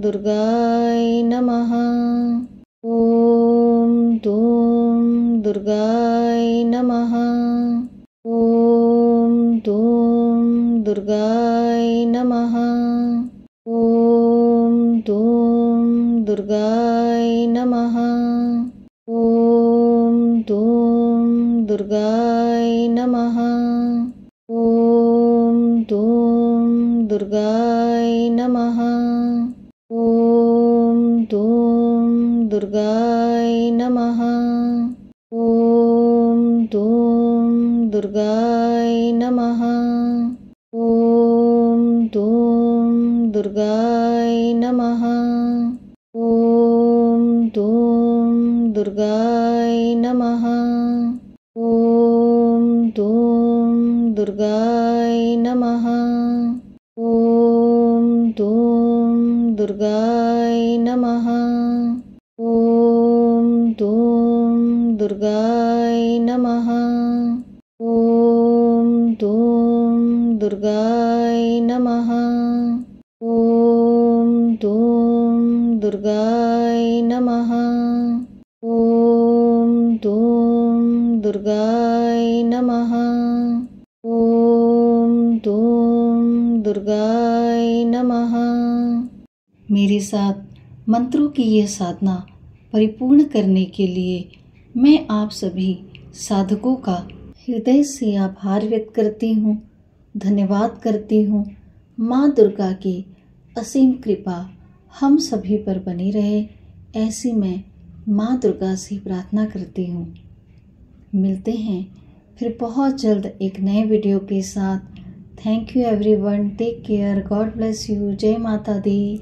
दुर्गाय नमः। ओम धूम दुर्गाय नमः। ओम धूम दुर्गाय नमः। ओम धूम दुर्गाय नमः। ओम धूम दुर्गाय नमः। ओम धूम दुर्गाय नमः। ओम धूम दुर्गाय नमः। ओम धूम दुर्गाय नमः। ओम धूम दुर्गाय नमः। ओम धूम दुर्गाय नमः। ओम धूम दुर्गाय नमः। ओम धूम दुर्गाय नमः। ओम धूम दुर्गाय नमः। ओम धूम दुर्गाय नमः। ओम धूम दुर्गाय नमः। ओम धूम दुर्गाय नमः। ओम धूम दुर्गाय नमः। मेरे साथ मंत्रों की यह साधना परिपूर्ण करने के लिए मैं आप सभी साधकों का हृदय से आभार व्यक्त करती हूँ, धन्यवाद करती हूँ। माँ दुर्गा की असीम कृपा हम सभी पर बनी रहे, ऐसी मैं माँ दुर्गा से प्रार्थना करती हूँ। मिलते हैं फिर बहुत जल्द एक नए वीडियो के साथ। Thank you everyone, take care, God bless you, जय माता दी।